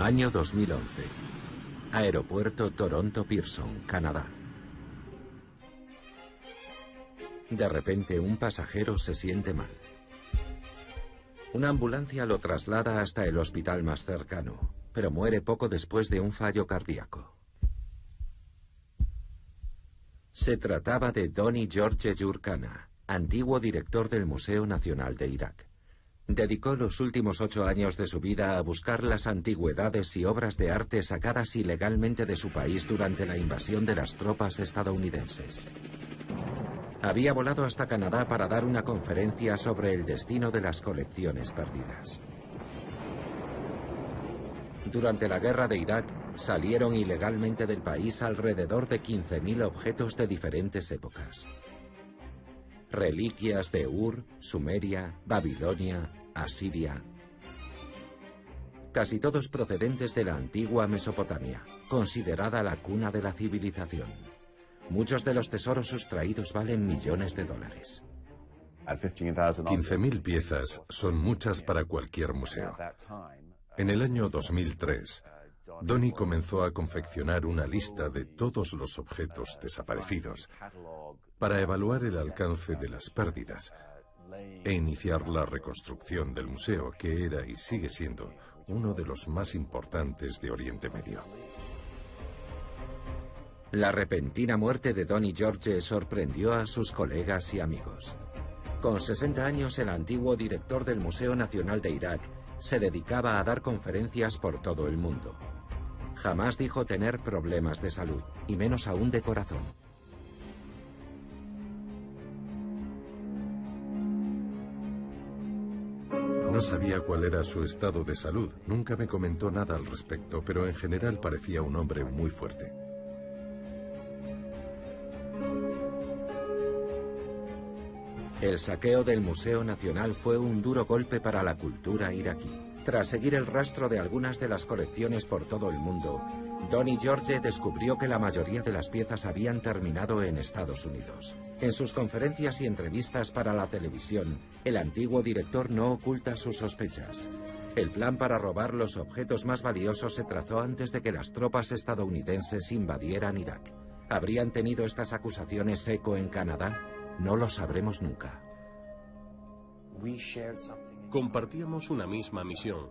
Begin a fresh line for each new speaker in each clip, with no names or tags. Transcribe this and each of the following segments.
Año 2011. Aeropuerto Toronto Pearson, Canadá. De repente, un pasajero se siente mal. Una ambulancia lo traslada hasta el hospital más cercano, pero muere poco después de un fallo cardíaco. Se trataba de Donny George Jurkana, antiguo director del Museo Nacional de Irak. Dedicó los últimos 8 años de su vida a buscar las antigüedades y obras de arte sacadas ilegalmente de su país durante la invasión de las tropas estadounidenses. Había volado hasta Canadá para dar una conferencia sobre el destino de las colecciones perdidas. Durante la guerra de Irak, salieron ilegalmente del país alrededor de 15.000 objetos de diferentes épocas. Reliquias de Ur, Sumeria, Babilonia, Asiria. Casi todos procedentes de la antigua Mesopotamia, considerada la cuna de la civilización. Muchos de los tesoros sustraídos valen millones de dólares.
15.000 piezas son muchas para cualquier museo. En el año 2003, Donny comenzó a confeccionar una lista de todos los objetos desaparecidos para evaluar el alcance de las pérdidas e iniciar la reconstrucción del museo, que era y sigue siendo uno de los más importantes de Oriente Medio.
La repentina muerte de Donny George sorprendió a sus colegas y amigos. Con 60 años, el antiguo director del Museo Nacional de Irak se dedicaba a dar conferencias por todo el mundo. Jamás dijo tener problemas de salud, y menos aún de corazón.
No sabía cuál era su estado de salud, nunca me comentó nada al respecto, pero en general parecía un hombre muy fuerte.
El saqueo del Museo Nacional fue un duro golpe para la cultura iraquí. Tras seguir el rastro de algunas de las colecciones por todo el mundo, Donny George descubrió que la mayoría de las piezas habían terminado en Estados Unidos. En sus conferencias y entrevistas para la televisión, el antiguo director no oculta sus sospechas. El plan para robar los objetos más valiosos se trazó antes de que las tropas estadounidenses invadieran Irak. ¿Habrían tenido estas acusaciones eco en Canadá? No lo sabremos nunca.
Compartíamos una misma misión: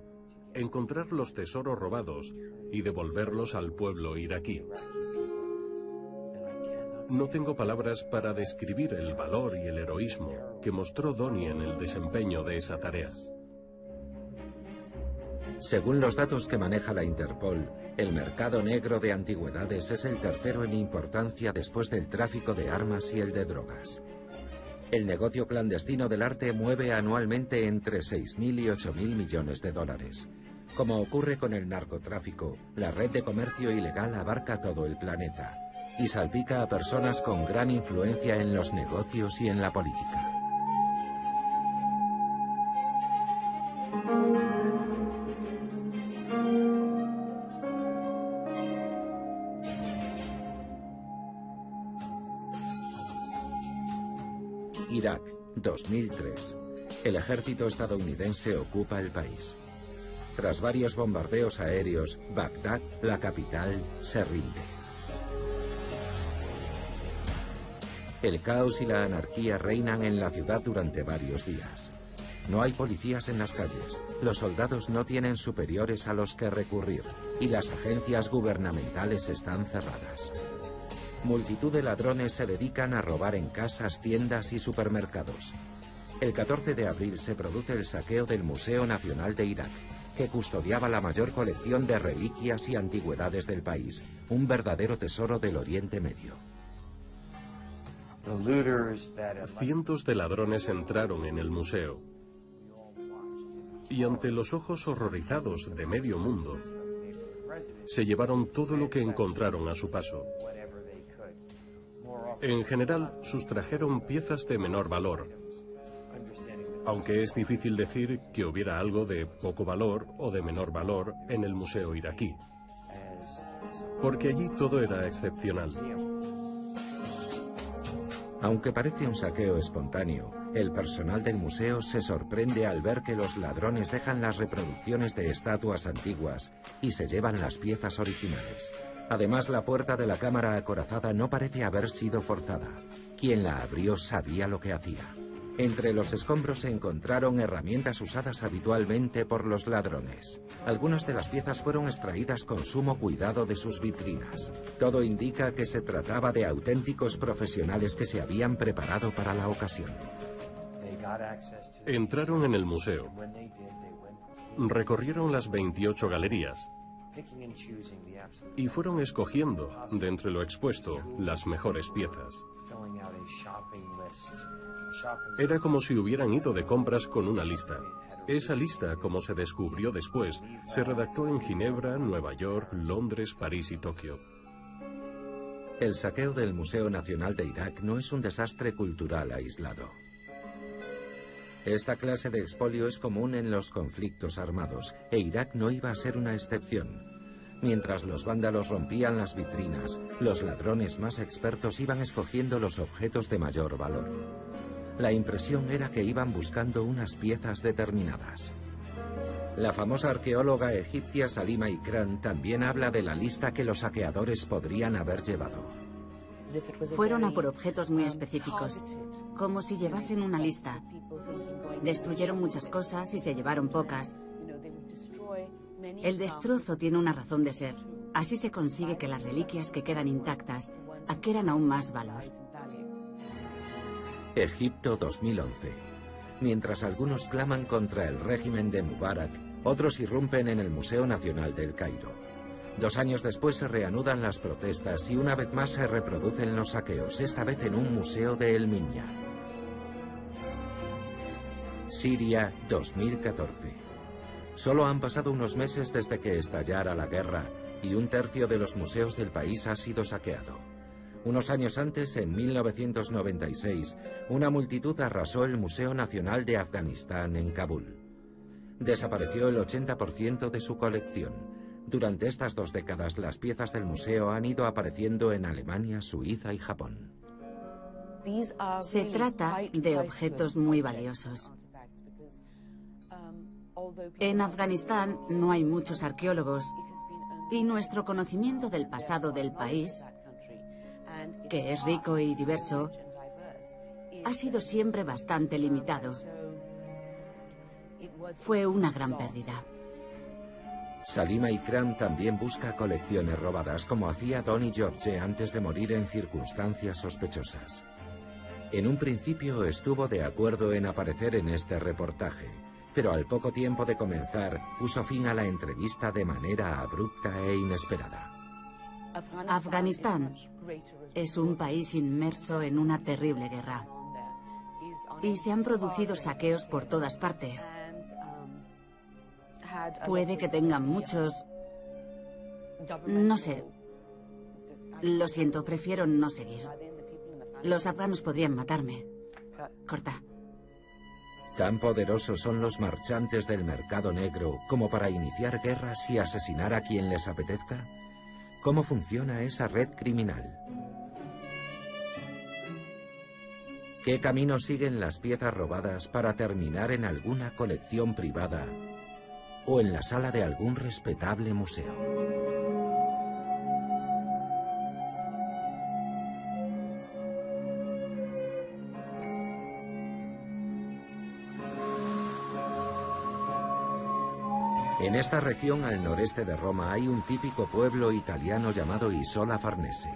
encontrar los tesoros robados y devolverlos al pueblo iraquí. No tengo palabras para describir el valor y el heroísmo que mostró Donny en el desempeño de esa tarea.
Según los datos que maneja la Interpol, el mercado negro de antigüedades es el tercero en importancia después del tráfico de armas y el de drogas. El negocio clandestino del arte mueve anualmente entre 6.000 y 8.000 millones de dólares. Como ocurre con el narcotráfico, la red de comercio ilegal abarca todo el planeta y salpica a personas con gran influencia en los negocios y en la política. Irak, 2003. El ejército estadounidense ocupa el país. Tras varios bombardeos aéreos, Bagdad, la capital, se rinde. El caos y la anarquía reinan en la ciudad durante varios días. No hay policías en las calles, los soldados no tienen superiores a los que recurrir y las agencias gubernamentales están cerradas. Multitud de ladrones se dedican a robar en casas, tiendas y supermercados. El 14 de abril se produce el saqueo del Museo Nacional de Irak, que custodiaba la mayor colección de reliquias y antigüedades del país, un verdadero tesoro del Oriente Medio.
Cientos de ladrones entraron en el museo y ante los ojos horrorizados de medio mundo, se llevaron todo lo que encontraron a su paso. En general, sustrajeron piezas de menor valor, aunque es difícil decir que hubiera algo de poco valor o de menor valor en el museo iraquí, porque allí todo era excepcional.
Aunque parece un saqueo espontáneo, El personal del museo se sorprende al ver que los ladrones dejan las reproducciones de estatuas antiguas y se llevan las piezas originales. Además, la puerta de la cámara acorazada no parece haber sido forzada. Quien la abrió sabía lo que hacía. Entre los escombros se encontraron herramientas usadas habitualmente por los ladrones. Algunas de las piezas fueron extraídas con sumo cuidado de sus vitrinas. Todo indica que se trataba de auténticos profesionales que se habían preparado para la ocasión.
Entraron en el museo. Recorrieron las 28 galerías y fueron escogiendo, de entre lo expuesto, las mejores piezas. Era como si hubieran ido de compras con una lista. Esa lista, como se descubrió después, se redactó en Ginebra, Nueva York, Londres, París y Tokio.
El saqueo del Museo Nacional de Irak no es un desastre cultural aislado. Esta clase de expolio es común en los conflictos armados, e Irak no iba a ser una excepción. Mientras los vándalos rompían las vitrinas, los ladrones más expertos iban escogiendo los objetos de mayor valor. La impresión era que iban buscando unas piezas determinadas. La famosa arqueóloga egipcia Salima Ikram también habla de la lista que los saqueadores podrían haber llevado.
Fueron a por objetos muy específicos, como si llevasen una lista. Destruyeron muchas cosas y se llevaron pocas. El destrozo tiene una razón de ser. Así se consigue que las reliquias que quedan intactas adquieran aún más valor.
Egipto 2011. Mientras algunos claman contra el régimen de Mubarak, otros irrumpen en el Museo Nacional del Cairo. 2 años después se reanudan las protestas y una vez más se reproducen los saqueos, esta vez en un museo de El Minya. Siria 2014. Solo han pasado unos meses desde que estallara la guerra y 1/3 de los museos del país ha sido saqueado. Unos años antes, en 1996, una multitud arrasó el Museo Nacional de Afganistán en Kabul. Desapareció el 80% de su colección. Durante estas 2 décadas, las piezas del museo han ido apareciendo en Alemania, Suiza y Japón.
Se trata de objetos muy valiosos. En Afganistán no hay muchos arqueólogos y nuestro conocimiento del pasado del país, que es rico y diverso, ha sido siempre bastante limitado. Fue una gran pérdida.
Salima Ikram también busca colecciones robadas, como hacía Donny George antes de morir en circunstancias sospechosas. En un principio estuvo de acuerdo en aparecer en este reportaje, pero al poco tiempo de comenzar puso fin a la entrevista de manera abrupta e inesperada.
Afganistán es un país inmerso en una terrible guerra y se han producido saqueos por todas partes. Puede que tengan muchos... No sé. Lo siento, prefiero no seguir. Los afganos podrían matarme. Corta.
Tan poderosos son los marchantes del mercado negro como para iniciar guerras y asesinar a quien les apetezca. ¿Cómo funciona esa red criminal? ¿Qué camino siguen las piezas robadas para terminar en alguna colección privada o en la sala de algún respetable museo? En esta región al noreste de Roma hay un típico pueblo italiano llamado Isola Farnese.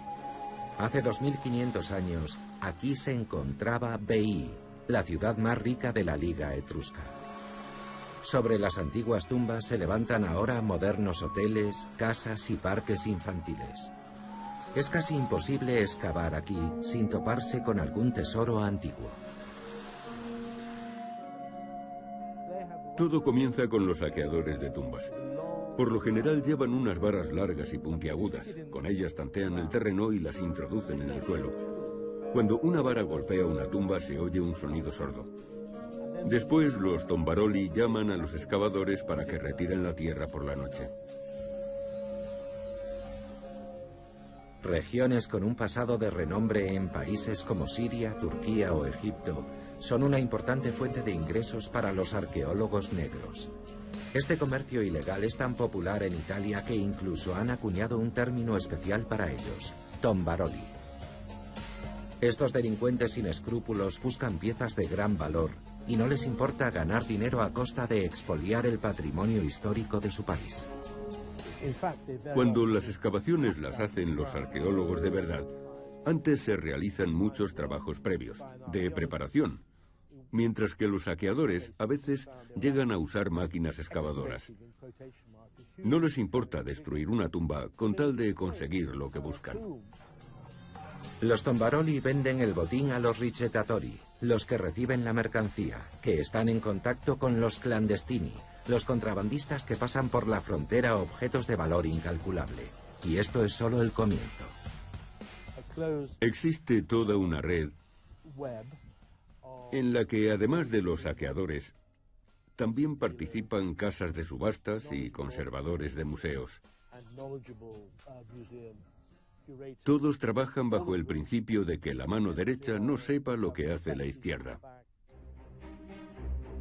Hace 2500 años, aquí se encontraba Veii, la ciudad más rica de la Liga Etrusca. Sobre las antiguas tumbas se levantan ahora modernos hoteles, casas y parques infantiles. Es casi imposible excavar aquí sin toparse con algún tesoro antiguo.
Todo comienza con los saqueadores de tumbas. Por lo general llevan unas varas largas y puntiagudas. Con ellas tantean el terreno y las introducen en el suelo. Cuando una vara golpea una tumba se oye un sonido sordo. Después los tombaroli llaman a los excavadores para que retiren la tierra por la noche.
Regiones con un pasado de renombre en países como Siria, Turquía o Egipto son una importante fuente de ingresos para los arqueólogos negros. Este comercio ilegal es tan popular en Italia que incluso han acuñado un término especial para ellos, tombaroli. Estos delincuentes sin escrúpulos buscan piezas de gran valor y no les importa ganar dinero a costa de expoliar el patrimonio histórico de su país.
Cuando las excavaciones las hacen los arqueólogos de verdad, antes se realizan muchos trabajos previos, de preparación, mientras que los saqueadores a veces llegan a usar máquinas excavadoras. No les importa destruir una tumba con tal de conseguir lo que buscan.
Los tombaroli venden el botín a los ricettatori, los que reciben la mercancía, que están en contacto con los clandestini, los contrabandistas que pasan por la frontera objetos de valor incalculable. Y esto es solo el comienzo.
Existe toda una red en la que, además de los saqueadores, también participan casas de subastas y conservadores de museos. Todos trabajan bajo el principio de que la mano derecha no sepa lo que hace la izquierda.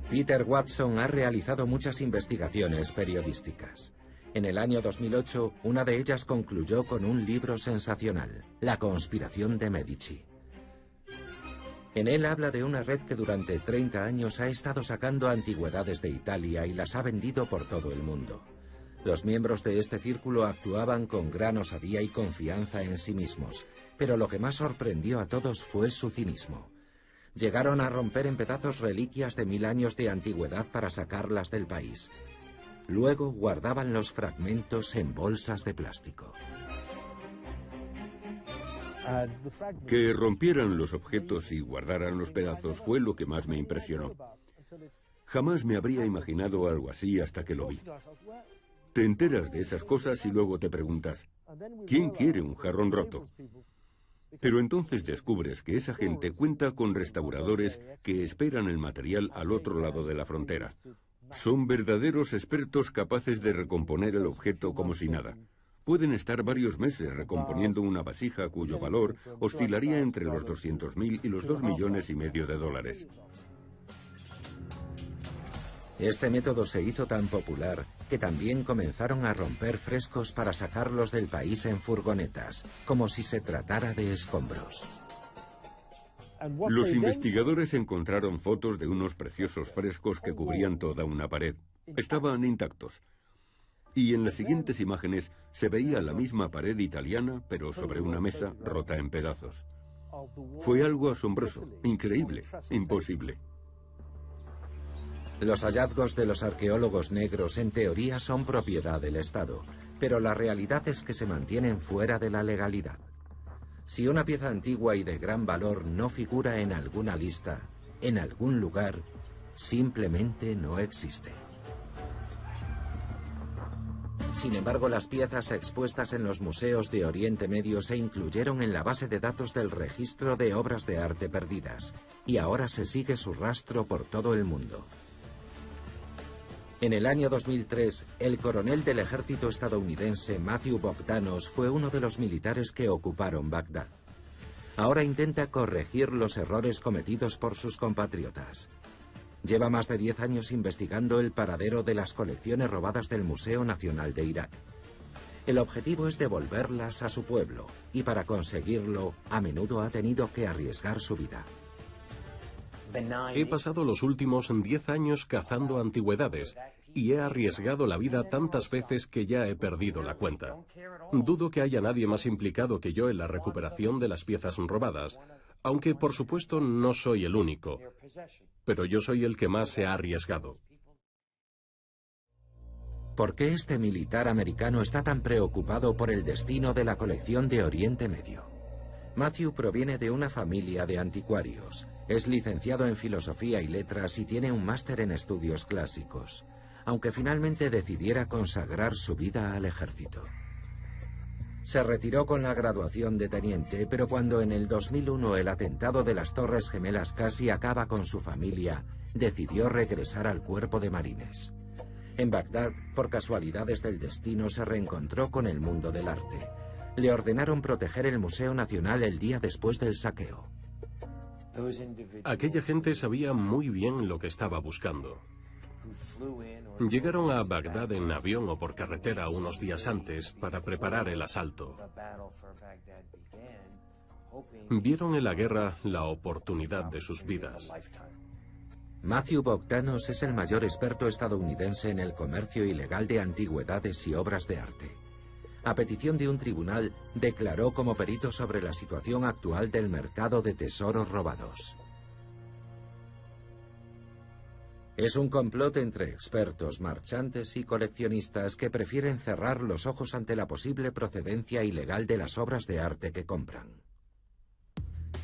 Peter Watson ha realizado muchas investigaciones periodísticas. En el año 2008, una de ellas concluyó con un libro sensacional, La conspiración de Medici. En él habla de una red que durante 30 años ha estado sacando antigüedades de Italia y las ha vendido por todo el mundo. Los miembros de este círculo actuaban con gran osadía y confianza en sí mismos, pero lo que más sorprendió a todos fue su cinismo. Llegaron a romper en pedazos reliquias de 1000 años de antigüedad para sacarlas del país. Luego guardaban los fragmentos en bolsas de plástico.
Que rompieran los objetos y guardaran los pedazos fue lo que más me impresionó. Jamás me habría imaginado algo así hasta que lo vi. Te enteras de esas cosas y luego te preguntas, ¿quién quiere un jarrón roto? Pero entonces descubres que esa gente cuenta con restauradores que esperan el material al otro lado de la frontera. Son verdaderos expertos capaces de recomponer el objeto como si nada. Pueden estar varios meses recomponiendo una vasija cuyo valor oscilaría entre los 200.000 y los 2,5 millones de dólares.
Este método se hizo tan popular que también comenzaron a romper frescos para sacarlos del país en furgonetas, como si se tratara de escombros.
Los investigadores encontraron fotos de unos preciosos frescos que cubrían toda una pared. Estaban intactos. Y en las siguientes imágenes se veía la misma pared italiana, pero sobre una mesa rota en pedazos. Fue algo asombroso, increíble, imposible.
Los hallazgos de los arqueólogos negros en teoría son propiedad del Estado, pero la realidad es que se mantienen fuera de la legalidad. Si una pieza antigua y de gran valor no figura en alguna lista, en algún lugar, simplemente no existe. Sin embargo, las piezas expuestas en los museos de Oriente Medio se incluyeron en la base de datos del registro de obras de arte perdidas, y ahora se sigue su rastro por todo el mundo. En el año 2003, el coronel del ejército estadounidense Matthew Bogdanos fue uno de los militares que ocuparon Bagdad. Ahora intenta corregir los errores cometidos por sus compatriotas. Lleva más de 10 años investigando el paradero de las colecciones robadas del Museo Nacional de Irak. El objetivo es devolverlas a su pueblo, y para conseguirlo, a menudo ha tenido que arriesgar su vida.
He pasado los últimos 10 años cazando antigüedades y he arriesgado la vida tantas veces que ya he perdido la cuenta. Dudo que haya nadie más implicado que yo en la recuperación de las piezas robadas, aunque por supuesto no soy el único, pero yo soy el que más se ha arriesgado.
¿Por qué este militar americano está tan preocupado por el destino de la colección de Oriente Medio? Matthew proviene de una familia de anticuarios. Es licenciado en Filosofía y Letras y tiene un máster en estudios clásicos, aunque finalmente decidiera consagrar su vida al ejército. Se retiró con la graduación de teniente, pero cuando en el 2001 el atentado de las Torres Gemelas casi acaba con su familia, decidió regresar al cuerpo de marines. En Bagdad, por casualidades del destino, se reencontró con el mundo del arte. Le ordenaron proteger el Museo Nacional el día después del saqueo.
Aquella gente sabía muy bien lo que estaba buscando. Llegaron a Bagdad en avión o por carretera unos días antes para preparar el asalto. Vieron en la guerra la oportunidad de sus vidas.
Matthew Bogdanos es el mayor experto estadounidense en el comercio ilegal de antigüedades y obras de arte. A petición de un tribunal, declaró como perito sobre la situación actual del mercado de tesoros robados. Es un complot entre expertos, marchantes y coleccionistas que prefieren cerrar los ojos ante la posible procedencia ilegal de las obras de arte que compran.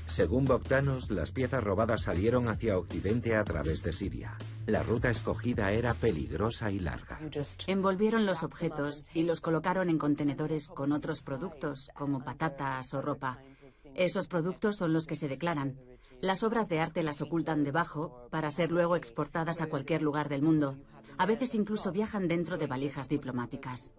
Según Bogdanos, las piezas robadas salieron hacia Occidente a través de Siria. La ruta escogida era peligrosa y larga.
Envolvieron los objetos y los colocaron en contenedores con otros productos, como patatas o ropa. Esos productos son los que se declaran. Las obras de arte las ocultan debajo para ser luego exportadas a cualquier lugar del mundo. A veces incluso viajan dentro de valijas diplomáticas.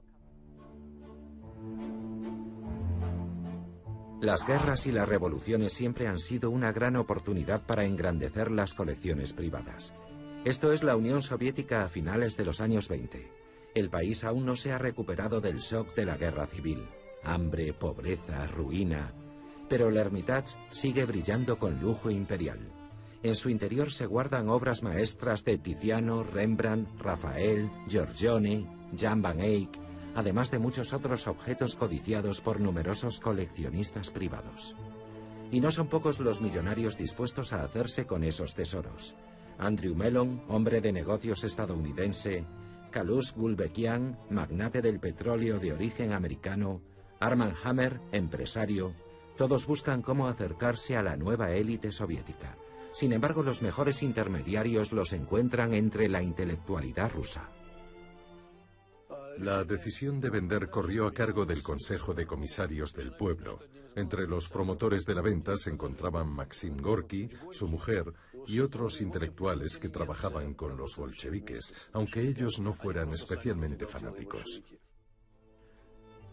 Las guerras y las revoluciones siempre han sido una gran oportunidad para engrandecer las colecciones privadas. Esto es la Unión Soviética a finales de los años 20. El país aún no se ha recuperado del shock de la guerra civil. Hambre, pobreza, ruina. Pero el Hermitage sigue brillando con lujo imperial. En su interior se guardan obras maestras de Tiziano, Rembrandt, Rafael, Giorgione, Jan van Eyck, además de muchos otros objetos codiciados por numerosos coleccionistas privados. Y no son pocos los millonarios dispuestos a hacerse con esos tesoros. Andrew Mellon, hombre de negocios estadounidense, Kalous Gulbenkian, magnate del petróleo de origen americano, Armand Hammer, empresario, todos buscan cómo acercarse a la nueva élite soviética. Sin embargo, los mejores intermediarios los encuentran entre la intelectualidad rusa.
La decisión de vender corrió a cargo del Consejo de Comisarios del Pueblo. Entre los promotores de la venta se encontraban Maxim Gorky, su mujer, y otros intelectuales que trabajaban con los bolcheviques, aunque ellos no fueran especialmente fanáticos.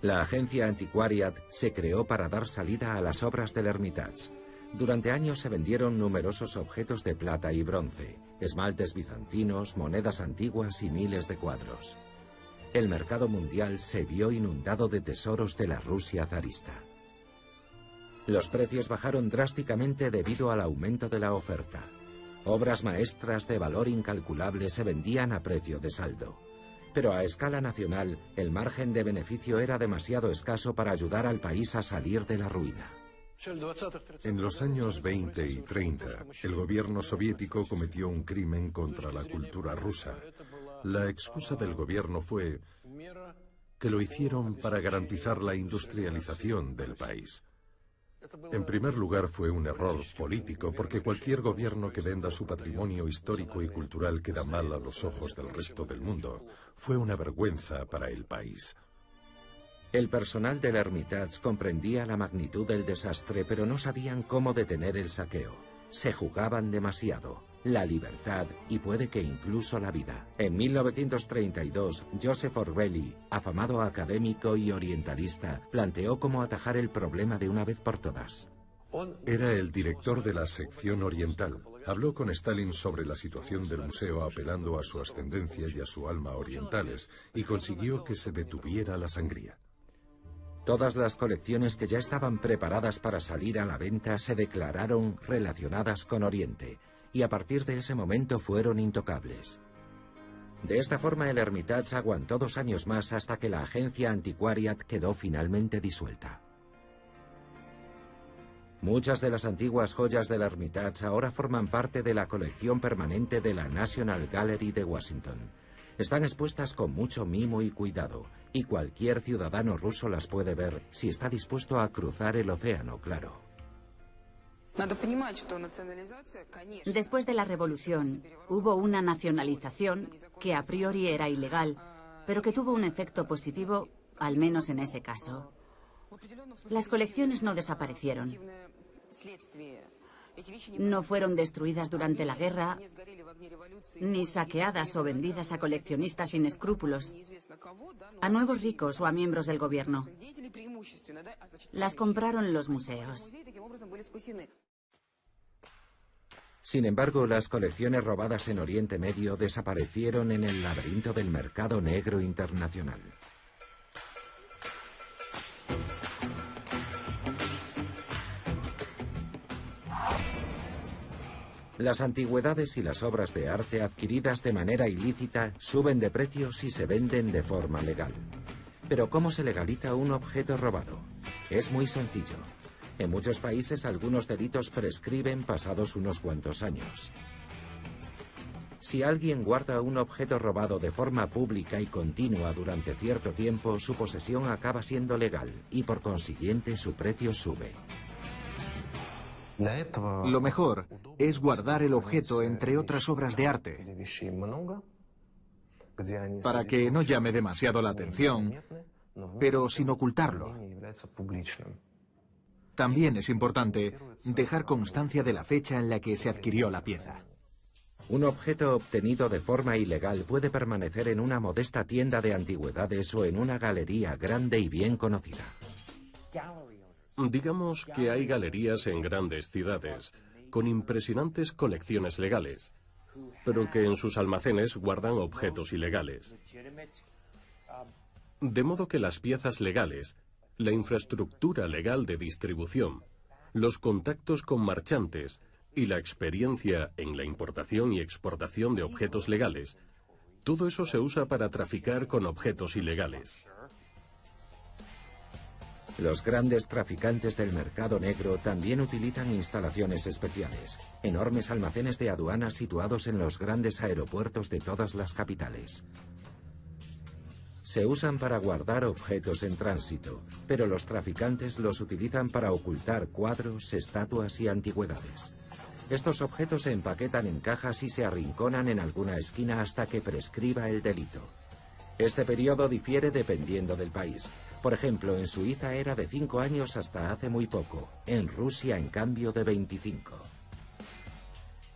La agencia Antiquariat se creó para dar salida a las obras del Hermitage. Durante años se vendieron numerosos objetos de plata y bronce, esmaltes bizantinos, monedas antiguas y miles de cuadros. El mercado mundial se vio inundado de tesoros de la Rusia zarista. Los precios bajaron drásticamente debido al aumento de la oferta. Obras maestras de valor incalculable se vendían a precio de saldo. Pero a escala nacional, el margen de beneficio era demasiado escaso para ayudar al país a salir de la ruina.
En los años 20 y 30, el gobierno soviético cometió un crimen contra la cultura rusa. La excusa del gobierno fue que lo hicieron para garantizar la industrialización del país. En primer lugar, fue un error político, porque cualquier gobierno que venda su patrimonio histórico y cultural queda mal a los ojos del resto del mundo. Fue una vergüenza para el país.
El personal del Hermitage comprendía la magnitud del desastre, pero no sabían cómo detener el saqueo. Se jugaban demasiado, la libertad y puede que incluso la vida. En 1932, Joseph Orbeli, afamado académico y orientalista, planteó cómo atajar el problema de una vez por todas.
Era el director de la sección oriental. Habló con Stalin sobre la situación del museo apelando a su ascendencia y a su alma orientales, y consiguió que se detuviera la sangría.
Todas las colecciones que ya estaban preparadas para salir a la venta se declararon relacionadas con Oriente, y a partir de ese momento fueron intocables. De esta forma el Hermitage aguantó 2 años más hasta que la agencia Antiquariat quedó finalmente disuelta. Muchas de las antiguas joyas del Hermitage ahora forman parte de la colección permanente de la National Gallery de Washington. Están expuestas con mucho mimo y cuidado, y cualquier ciudadano ruso las puede ver si está dispuesto a cruzar el océano, claro.
Después de la revolución, hubo una nacionalización que a priori era ilegal, pero que tuvo un efecto positivo, al menos en ese caso. Las colecciones no desaparecieron. No fueron destruidas durante la guerra, ni saqueadas o vendidas a coleccionistas sin escrúpulos, a nuevos ricos o a miembros del gobierno. Las compraron los museos.
Sin embargo, las colecciones robadas en Oriente Medio desaparecieron en el laberinto del mercado negro internacional. Las antigüedades y las obras de arte adquiridas de manera ilícita suben de precio si se venden de forma legal. Pero ¿cómo se legaliza un objeto robado? Es muy sencillo. En muchos países algunos delitos prescriben pasados unos cuantos años. Si alguien guarda un objeto robado de forma pública y continua durante cierto tiempo, su posesión acaba siendo legal y por consiguiente su precio sube.
Lo mejor es guardar el objeto entre otras obras de arte, para que no llame demasiado la atención, pero sin ocultarlo. También es importante dejar constancia de la fecha en la que se adquirió la pieza.
Un objeto obtenido de forma ilegal puede permanecer en una modesta tienda de antigüedades o en una galería grande y bien conocida.
Digamos que hay galerías en grandes ciudades, con impresionantes colecciones legales, pero que en sus almacenes guardan objetos ilegales. De modo que las piezas legales, la infraestructura legal de distribución, los contactos con marchantes y la experiencia en la importación y exportación de objetos legales, todo eso se usa para traficar con objetos ilegales.
Los grandes traficantes del mercado negro también utilizan instalaciones especiales, enormes almacenes de aduanas situados en los grandes aeropuertos de todas las capitales. Se usan para guardar objetos en tránsito, pero los traficantes los utilizan para ocultar cuadros, estatuas y antigüedades. Estos objetos se empaquetan en cajas y se arrinconan en alguna esquina hasta que prescriba el delito. Este periodo difiere dependiendo del país. Por ejemplo, en Suiza era de 5 años hasta hace muy poco, en Rusia en cambio de 25.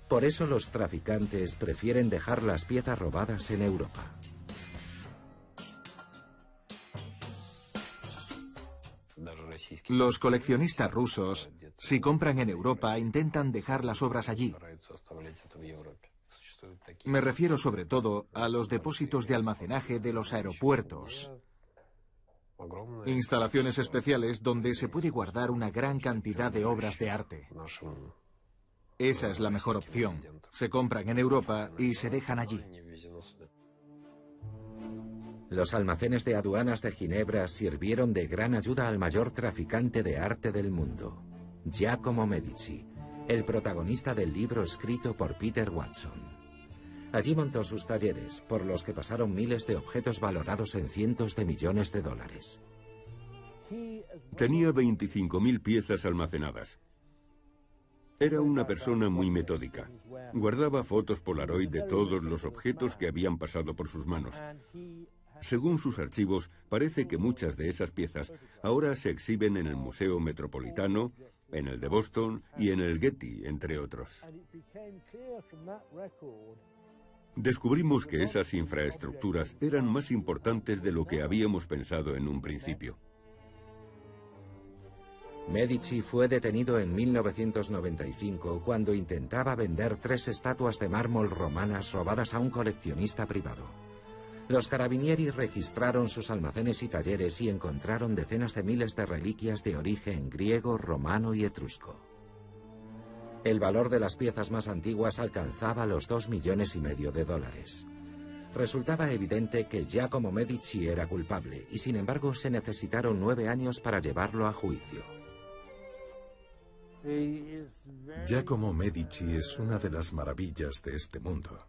Por eso los traficantes prefieren dejar las piezas robadas en Europa.
Los coleccionistas rusos, si compran en Europa, intentan dejar las obras allí. Me refiero sobre todo a los depósitos de almacenaje de los aeropuertos. Instalaciones especiales donde se puede guardar una gran cantidad de obras de arte. Esa es la mejor opción. Se compran en Europa y se dejan allí.
Los almacenes de aduanas de Ginebra sirvieron de gran ayuda al mayor traficante de arte del mundo, Giacomo Medici, el protagonista del libro escrito por Peter Watson. Allí montó sus talleres, por los que pasaron miles de objetos valorados en cientos de millones de dólares.
Tenía 25.000 piezas almacenadas. Era una persona muy metódica. Guardaba fotos Polaroid de todos los objetos que habían pasado por sus manos. Según sus archivos, parece que muchas de esas piezas ahora se exhiben en el Museo Metropolitano, en el de Boston y en el Getty, entre otros. Descubrimos que esas infraestructuras eran más importantes de lo que habíamos pensado en un principio.
Medici fue detenido en 1995 cuando intentaba vender 3 estatuas de mármol romanas robadas a un coleccionista privado. Los carabinieri registraron sus almacenes y talleres y encontraron decenas de miles de reliquias de origen griego, romano y etrusco. El valor de las piezas más antiguas alcanzaba los $2,5 millones de dólares. Resultaba evidente que Giacomo Medici era culpable y sin embargo se necesitaron 9 años para llevarlo a juicio.
Giacomo Medici es una de las maravillas de este mundo.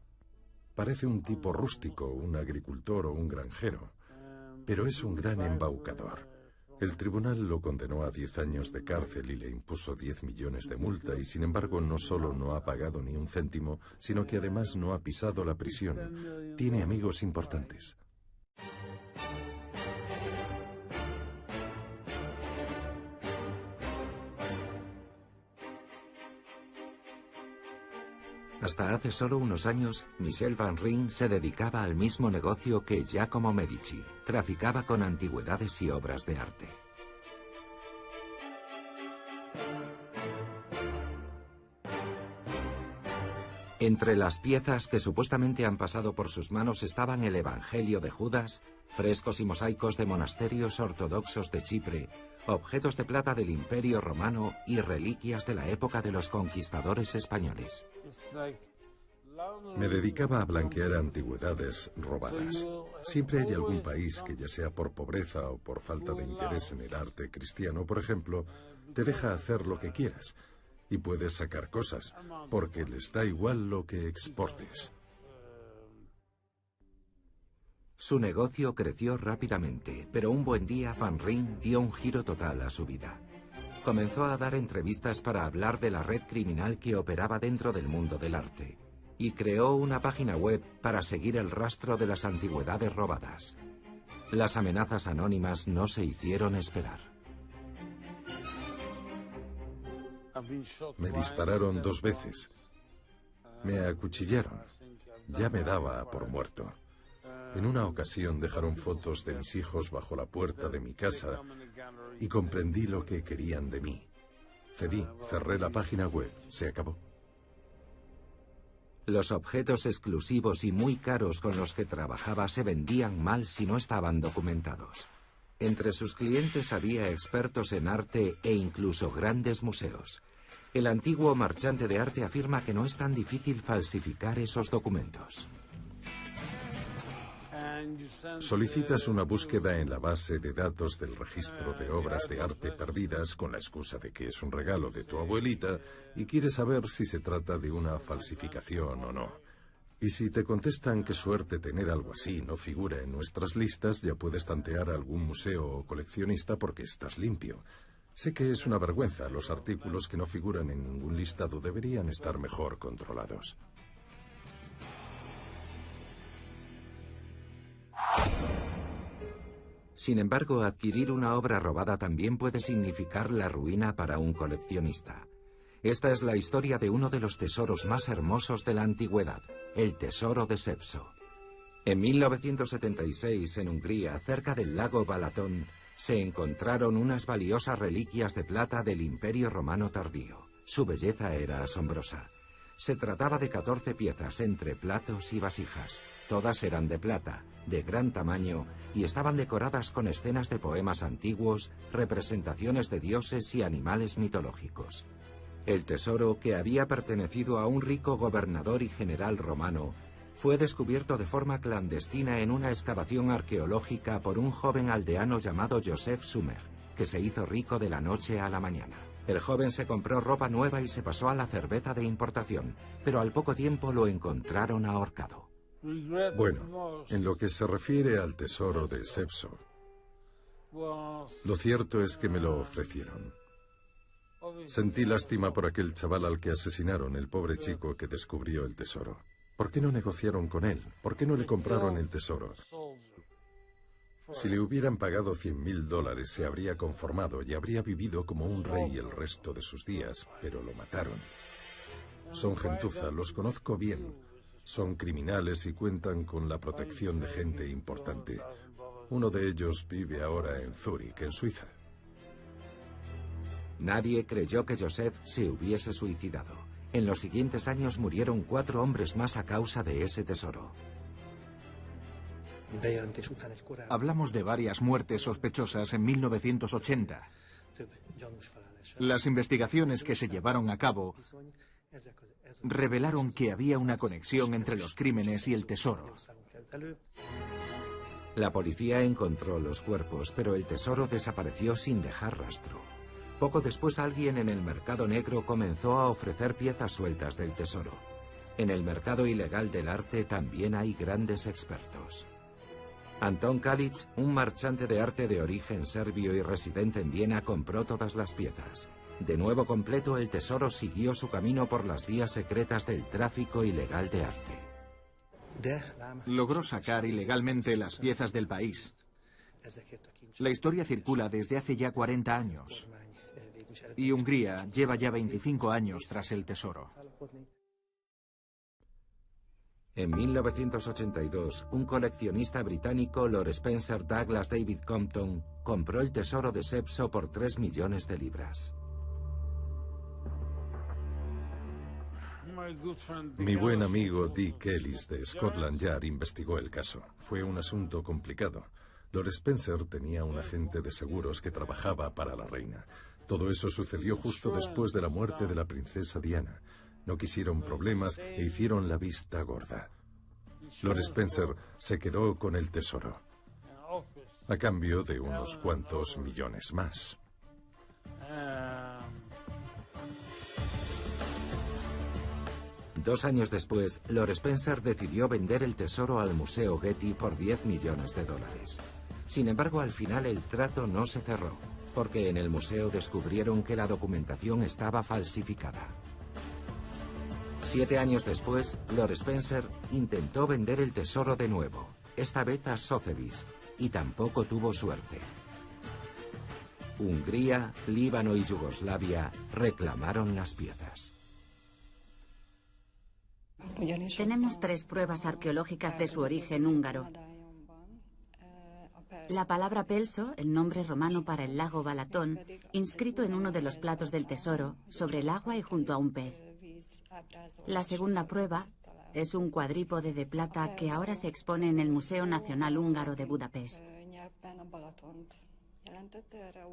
Parece un tipo rústico, un agricultor o un granjero, pero es un gran embaucador. El tribunal lo condenó a 10 años de cárcel y le impuso 10 millones de multa y sin embargo no solo no ha pagado ni un céntimo, sino que además no ha pisado la prisión. Tiene amigos importantes.
Hasta hace solo unos años, Michel Van Rijn se dedicaba al mismo negocio que Giacomo Medici. Traficaba con antigüedades y obras de arte. Entre las piezas que supuestamente han pasado por sus manos estaban el Evangelio de Judas, frescos y mosaicos de monasterios ortodoxos de Chipre, objetos de plata del Imperio Romano y reliquias de la época de los conquistadores españoles.
Me dedicaba a blanquear antigüedades robadas. Siempre hay algún país que, ya sea por pobreza o por falta de interés en el arte cristiano, por ejemplo, te deja hacer lo que quieras y puedes sacar cosas, porque les da igual lo que exportes.
Su negocio creció rápidamente, pero un buen día Van Ryn dio un giro total a su vida. Comenzó a dar entrevistas para hablar de la red criminal que operaba dentro del mundo del arte, y creó una página web para seguir el rastro de las antigüedades robadas. Las amenazas anónimas no se hicieron esperar.
Me dispararon 2 veces. Me acuchillaron. Ya me daba por muerto. En una ocasión dejaron fotos de mis hijos bajo la puerta de mi casa y comprendí lo que querían de mí. Cedí, cerré la página web, se acabó.
Los objetos exclusivos y muy caros con los que trabajaba se vendían mal si no estaban documentados. Entre sus clientes había expertos en arte e incluso grandes museos. El antiguo marchante de arte afirma que no es tan difícil falsificar esos documentos.
Solicitas una búsqueda en la base de datos del registro de obras de arte perdidas con la excusa de que es un regalo de tu abuelita y quieres saber si se trata de una falsificación o no. Y si te contestan que suerte tener algo así no figura en nuestras listas, ya puedes tantear a algún museo o coleccionista porque estás limpio. Sé que es una vergüenza, los artículos que no figuran en ningún listado deberían estar mejor controlados.
Sin embargo, adquirir una obra robada también puede significar la ruina para un coleccionista. Esta es la historia de uno de los tesoros más hermosos de la antigüedad, el tesoro de Sepso. En 1976, en Hungría, cerca del lago Balatón, se encontraron unas valiosas reliquias de plata del Imperio Romano tardío. Su belleza era asombrosa. Se trataba de 14 piezas entre platos y vasijas. Todas eran de plata, de gran tamaño, y estaban decoradas con escenas de poemas antiguos, representaciones de dioses y animales mitológicos. El tesoro, que había pertenecido a un rico gobernador y general romano, fue descubierto de forma clandestina en una excavación arqueológica por un joven aldeano llamado Joseph Sumer, que se hizo rico de la noche a la mañana. El joven se compró ropa nueva y se pasó a la cerveza de importación, pero al poco tiempo lo encontraron ahorcado.
Bueno, en lo que se refiere al tesoro de Sepso, lo cierto es que me lo ofrecieron. Sentí lástima por aquel chaval al que asesinaron, el pobre chico que descubrió el tesoro. ¿Por qué no negociaron con él? ¿Por qué no le compraron el tesoro? Si le hubieran pagado $100.000, se habría conformado y habría vivido como un rey el resto de sus días, pero lo mataron. Son gentuza, los conozco bien. Son criminales y cuentan con la protección de gente importante. Uno de ellos vive ahora en Zúrich, en Suiza.
Nadie creyó que Joseph se hubiese suicidado. En los siguientes años murieron 4 hombres más a causa de ese tesoro.
Hablamos de varias muertes sospechosas en 1980. Las investigaciones que se llevaron a cabo revelaron que había una conexión entre los crímenes y el tesoro.
La policía encontró los cuerpos, pero el tesoro desapareció sin dejar rastro. Poco después, alguien en el mercado negro comenzó a ofrecer piezas sueltas del tesoro. En el mercado ilegal del arte también hay grandes expertos. Anton Kalic, un marchante de arte de origen serbio y residente en Viena, compró todas las piezas. De nuevo completo, el tesoro siguió su camino por las vías secretas del tráfico ilegal de arte.
Logró sacar ilegalmente las piezas del país. La historia circula desde hace ya 40 años. Y Hungría lleva ya 25 años tras el tesoro.
En 1982, un coleccionista británico, Lord Spencer Douglas David Compton, compró el tesoro de Sepso por 3 millones de libras.
Mi buen amigo Dick Ellis de Scotland Yard investigó el caso. Fue un asunto complicado. Lord Spencer tenía un agente de seguros que trabajaba para la reina. Todo eso sucedió justo después de la muerte de la princesa Diana. No quisieron problemas e hicieron la vista gorda. Lord Spencer se quedó con el tesoro, a cambio de unos cuantos millones más.
2 años después, Lord Spencer decidió vender el tesoro al Museo Getty por $10 millones. Sin embargo, al final el trato no se cerró, porque en el museo descubrieron que la documentación estaba falsificada. 7 años después, Lord Spencer intentó vender el tesoro de nuevo, esta vez a Sotheby's, y tampoco tuvo suerte. Hungría, Líbano y Yugoslavia reclamaron las piezas.
Tenemos 3 pruebas arqueológicas de su origen húngaro. La palabra Pelso, el nombre romano para el lago Balatón, inscrito en uno de los platos del tesoro, sobre el agua y junto a un pez. La segunda prueba es un cuadrípode de plata que ahora se expone en el Museo Nacional Húngaro de Budapest.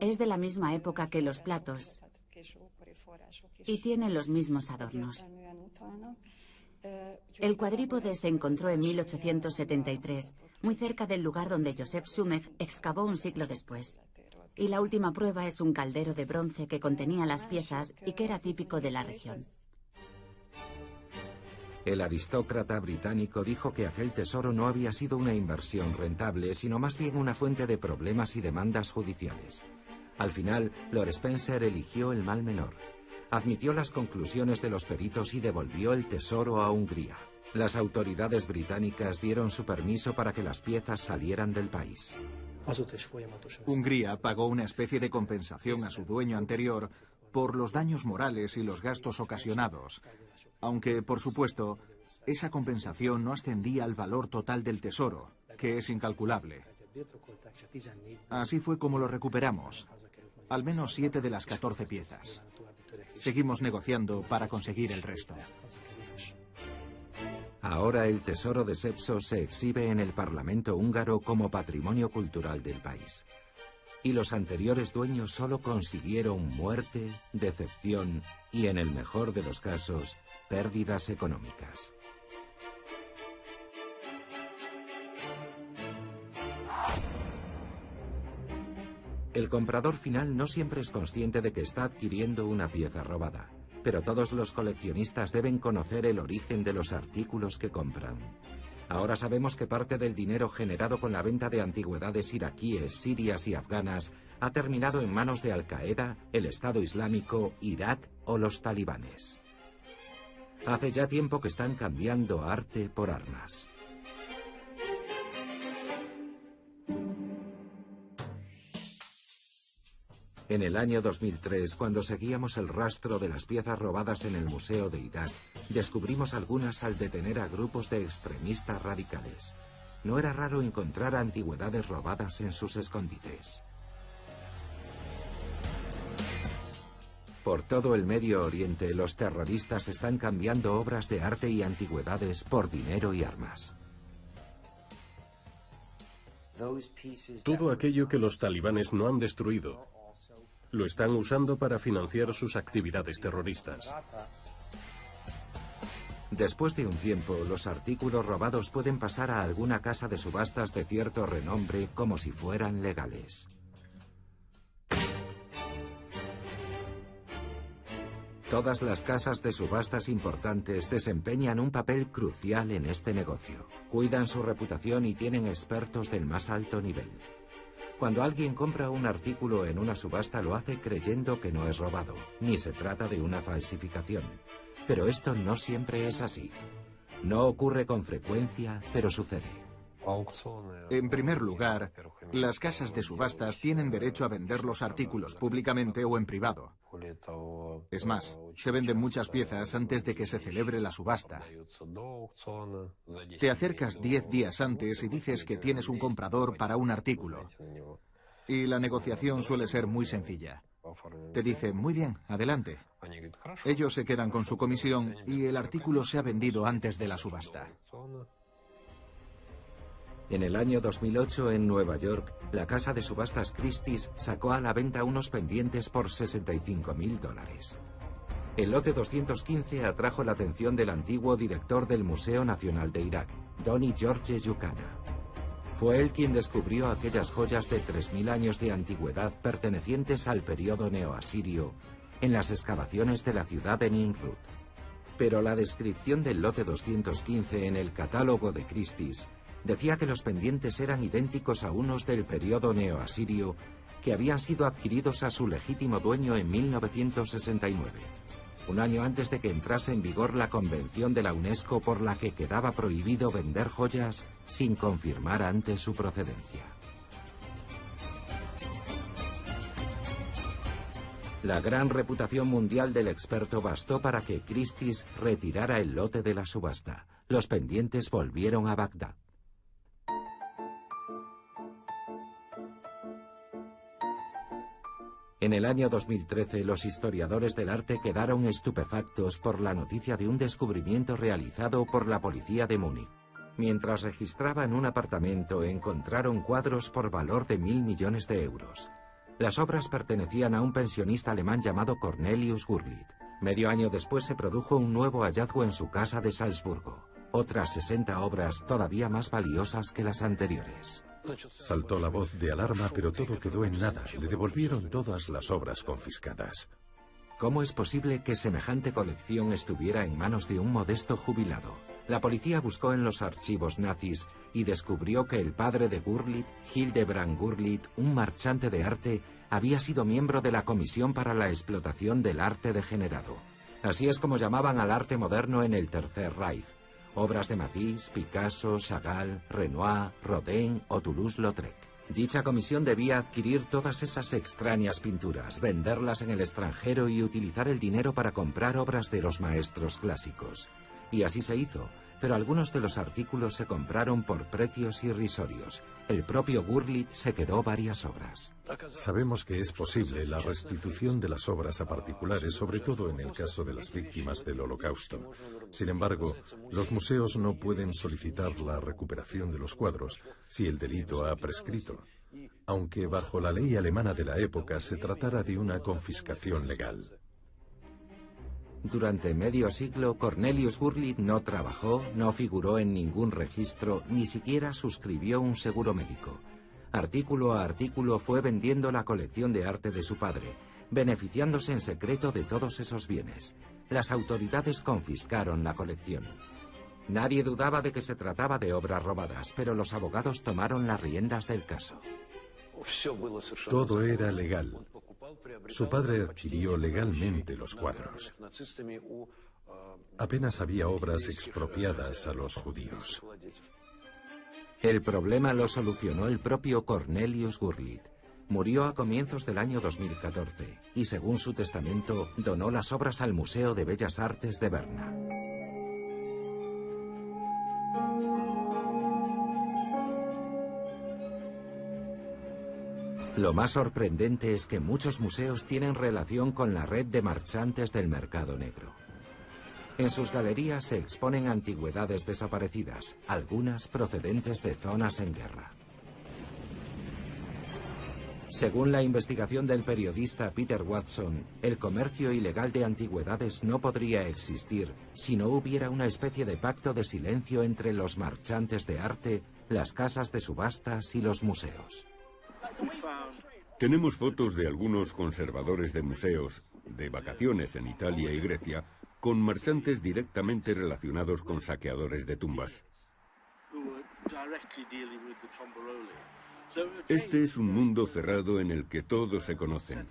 Es de la misma época que los platos y tiene los mismos adornos. El cuadrípode se encontró en 1873, muy cerca del lugar donde Joseph Sumech excavó un siglo después. Y la última prueba es un caldero de bronce que contenía las piezas y que era típico de la región.
El aristócrata británico dijo que aquel tesoro no había sido una inversión rentable, sino más bien una fuente de problemas y demandas judiciales. Al final, Lord Spencer eligió el mal menor. Admitió las conclusiones de los peritos y devolvió el tesoro a Hungría. Las autoridades británicas dieron su permiso para que las piezas salieran del país.
Hungría pagó una especie de compensación a su dueño anterior por los daños morales y los gastos ocasionados, aunque, por supuesto, esa compensación no ascendía al valor total del tesoro, que es incalculable. Así fue como lo recuperamos, al menos 7 de las 14 piezas. Seguimos negociando para conseguir el resto.
Ahora el tesoro de Scepsos se exhibe en el Parlamento húngaro como patrimonio cultural del país. Y los anteriores dueños solo consiguieron muerte, decepción y, en el mejor de los casos, pérdidas económicas. El comprador final no siempre es consciente de que está adquiriendo una pieza robada, pero todos los coleccionistas deben conocer el origen de los artículos que compran. Ahora sabemos que parte del dinero generado con la venta de antigüedades iraquíes, sirias y afganas ha terminado en manos de Al-Qaeda, el Estado Islámico, Irak o los talibanes. Hace ya tiempo que están cambiando arte por armas. En el año 2003, cuando seguíamos el rastro de las piezas robadas en el Museo de Irak, descubrimos algunas al detener a grupos de extremistas radicales. No era raro encontrar antigüedades robadas en sus escondites. Por todo el Medio Oriente, los terroristas están cambiando obras de arte y antigüedades por dinero y armas.
Todo aquello que los talibanes no han destruido lo están usando para financiar sus actividades terroristas.
Después de un tiempo, los artículos robados pueden pasar a alguna casa de subastas de cierto renombre como si fueran legales. Todas las casas de subastas importantes desempeñan un papel crucial en este negocio. Cuidan su reputación y tienen expertos del más alto nivel. Cuando alguien compra un artículo en una subasta lo hace creyendo que no es robado, ni se trata de una falsificación. Pero esto no siempre es así. No ocurre con frecuencia, pero sucede.
En primer lugar, las casas de subastas tienen derecho a vender los artículos públicamente o en privado. Es más, se venden muchas piezas antes de que se celebre la subasta. Te acercas 10 días antes y dices que tienes un comprador para un artículo. Y la negociación suele ser muy sencilla. Te dice, muy bien, adelante. Ellos se quedan con su comisión y el artículo se ha vendido antes de la subasta.
En el año 2008, en Nueva York, la casa de subastas Christie's sacó a la venta unos pendientes por $65.000. El lote 215 atrajo la atención del antiguo director del Museo Nacional de Irak, Donny George Yucana. Fue él quien descubrió aquellas joyas de 3.000 años de antigüedad pertenecientes al periodo neoasirio en las excavaciones de la ciudad de Nimrud. Pero la descripción del lote 215 en el catálogo de Christie's decía que los pendientes eran idénticos a unos del periodo neoasirio que habían sido adquiridos a su legítimo dueño en 1969. Un año antes de que entrase en vigor la convención de la UNESCO por la que quedaba prohibido vender joyas sin confirmar antes su procedencia. La gran reputación mundial del experto bastó para que Christie's retirara el lote de la subasta. Los pendientes volvieron a Bagdad. En el año 2013, los historiadores del arte quedaron estupefactos por la noticia de un descubrimiento realizado por la policía de Múnich. Mientras registraban un apartamento, encontraron cuadros por valor de 1.000 millones de euros. Las obras pertenecían a un pensionista alemán llamado Cornelius Gurlitt. Medio año después se produjo un nuevo hallazgo en su casa de Salzburgo. Otras 60 obras todavía más valiosas que las anteriores.
Saltó la voz de alarma, pero todo quedó en nada. Le devolvieron todas las obras confiscadas.
¿Cómo es posible que semejante colección estuviera en manos de un modesto jubilado? La policía buscó en los archivos nazis y descubrió que el padre de Gurlitt, Hildebrand Gurlitt, un marchante de arte, había sido miembro de la Comisión para la Explotación del Arte Degenerado. Así es como llamaban al arte moderno en el Tercer Reich. Obras de Matisse, Picasso, Chagall, Renoir, Rodin o Toulouse-Lautrec. Dicha comisión debía adquirir todas esas extrañas pinturas, venderlas en el extranjero y utilizar el dinero para comprar obras de los maestros clásicos. Y así se hizo, pero algunos de los artículos se compraron por precios irrisorios. El propio Gurlitt se quedó varias obras.
Sabemos que es posible la restitución de las obras a particulares, sobre todo en el caso de las víctimas del Holocausto. Sin embargo, los museos no pueden solicitar la recuperación de los cuadros si el delito ha prescrito, aunque bajo la ley alemana de la época se tratara de una confiscación legal.
Durante medio siglo, Cornelius Gurlitt no trabajó, no figuró en ningún registro, ni siquiera suscribió un seguro médico. Artículo a artículo fue vendiendo la colección de arte de su padre, beneficiándose en secreto de todos esos bienes. Las autoridades confiscaron la colección. Nadie dudaba de que se trataba de obras robadas, pero los abogados tomaron las riendas del caso.
Todo era legal. Su padre adquirió legalmente los cuadros. Apenas había obras expropiadas a los judíos.
El problema lo solucionó el propio Cornelius Gurlitt. Murió a comienzos del año 2014 y, según su testamento, donó las obras al Museo de Bellas Artes de Berna. Lo más sorprendente es que muchos museos tienen relación con la red de marchantes del mercado negro. En sus galerías se exponen antigüedades desaparecidas, algunas procedentes de zonas en guerra. Según la investigación del periodista Peter Watson, el comercio ilegal de antigüedades no podría existir si no hubiera una especie de pacto de silencio entre los marchantes de arte, las casas de subastas y los museos.
Tenemos fotos de algunos conservadores de museos de vacaciones en Italia y Grecia con marchantes directamente relacionados con saqueadores de tumbas. Este es un mundo cerrado en el que todos se conocen.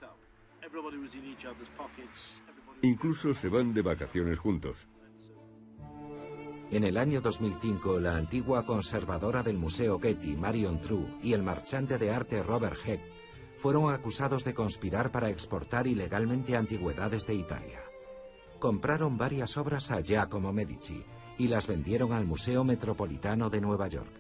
Incluso se van de vacaciones juntos.
En el año 2005, la antigua conservadora del Museo Getty, Marion True, y el marchante de arte Robert Hecht fueron acusados de conspirar para exportar ilegalmente antigüedades de Italia. Compraron varias obras a Giacomo Medici y las vendieron al Museo Metropolitano de Nueva York.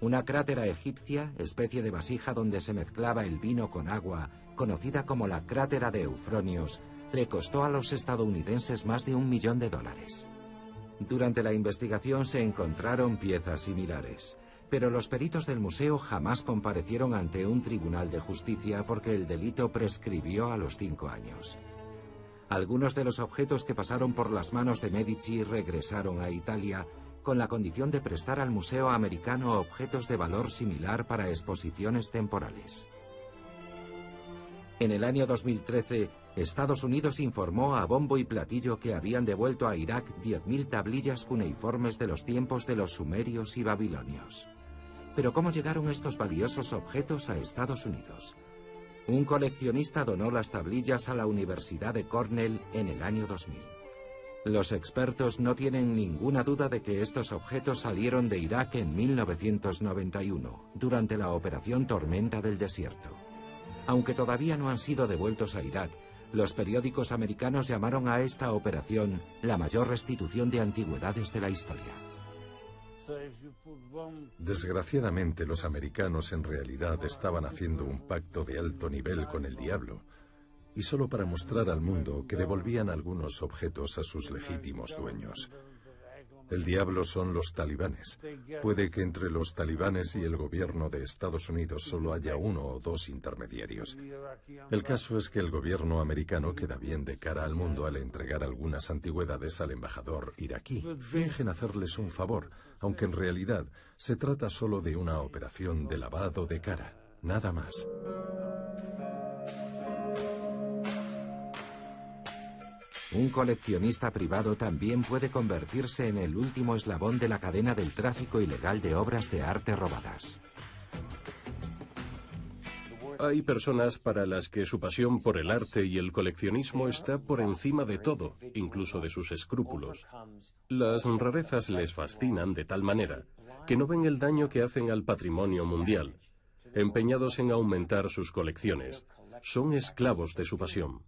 Una crátera egipcia, especie de vasija donde se mezclaba el vino con agua, conocida como la crátera de Eufronios, le costó a los estadounidenses más de $1 millón. Durante la investigación se encontraron piezas similares, pero los peritos del museo jamás comparecieron ante un tribunal de justicia porque el delito prescribió a los 5 años. Algunos de los objetos que pasaron por las manos de Medici regresaron a Italia con la condición de prestar al Museo Americano objetos de valor similar para exposiciones temporales. En el año 2013, Estados Unidos informó a bombo y platillo que habían devuelto a Irak 10.000 tablillas cuneiformes de los tiempos de los sumerios y babilonios. Pero ¿cómo llegaron estos valiosos objetos a Estados Unidos? Un coleccionista donó las tablillas a la Universidad de Cornell en el año 2000. Los expertos no tienen ninguna duda de que estos objetos salieron de Irak en 1991, durante la Operación Tormenta del Desierto. Aunque todavía no han sido devueltos a Irak, los periódicos americanos llamaron a esta operación la mayor restitución de antigüedades de la historia.
Desgraciadamente, los americanos en realidad estaban haciendo un pacto de alto nivel con el diablo, y solo para mostrar al mundo que devolvían algunos objetos a sus legítimos dueños. El diablo son los talibanes. Puede que entre los talibanes y el gobierno de Estados Unidos solo haya 1 o 2 intermediarios. El caso es que el gobierno americano queda bien de cara al mundo al entregar algunas antigüedades al embajador iraquí. Fingen hacerles un favor, aunque en realidad se trata solo de una operación de lavado de cara, nada más.
Un coleccionista privado también puede convertirse en el último eslabón de la cadena del tráfico ilegal de obras de arte robadas.
Hay personas para las que su pasión por el arte y el coleccionismo está por encima de todo, incluso de sus escrúpulos. Las rarezas les fascinan de tal manera que no ven el daño que hacen al patrimonio mundial. Empeñados en aumentar sus colecciones, son esclavos de su pasión.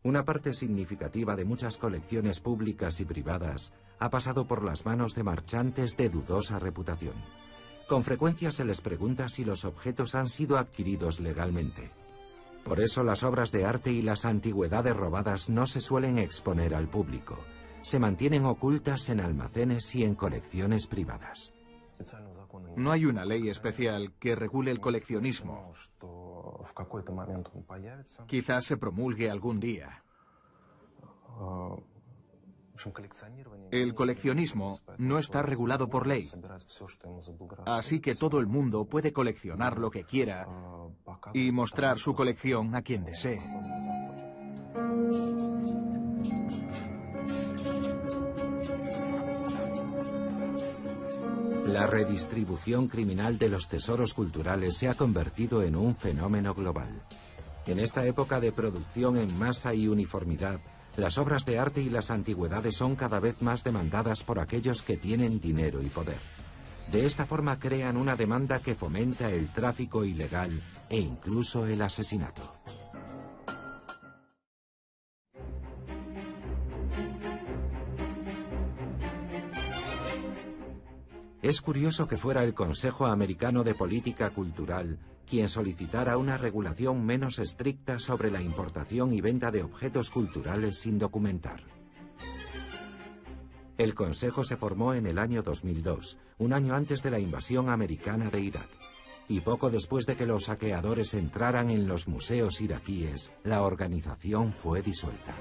Una parte significativa de muchas colecciones públicas y privadas ha pasado por las manos de marchantes de dudosa reputación. Con frecuencia se les pregunta si los objetos han sido adquiridos legalmente. Por eso las obras de arte y las antigüedades robadas no se suelen exponer al público. Se mantienen ocultas en almacenes y en colecciones privadas.
No hay una ley especial que regule el coleccionismo. Quizás se promulgue algún día. El coleccionismo no está regulado por ley, así que todo el mundo puede coleccionar lo que quiera y mostrar su colección a quien desee.
La redistribución criminal de los tesoros culturales se ha convertido en un fenómeno global. En esta época de producción en masa y uniformidad, las obras de arte y las antigüedades son cada vez más demandadas por aquellos que tienen dinero y poder. De esta forma crean una demanda que fomenta el tráfico ilegal e incluso el asesinato. Es curioso que fuera el Consejo Americano de Política Cultural quien solicitara una regulación menos estricta sobre la importación y venta de objetos culturales sin documentar. El Consejo se formó en el año 2002, un año antes de la invasión americana de Irak, y poco después de que los saqueadores entraran en los museos iraquíes, la organización fue disuelta.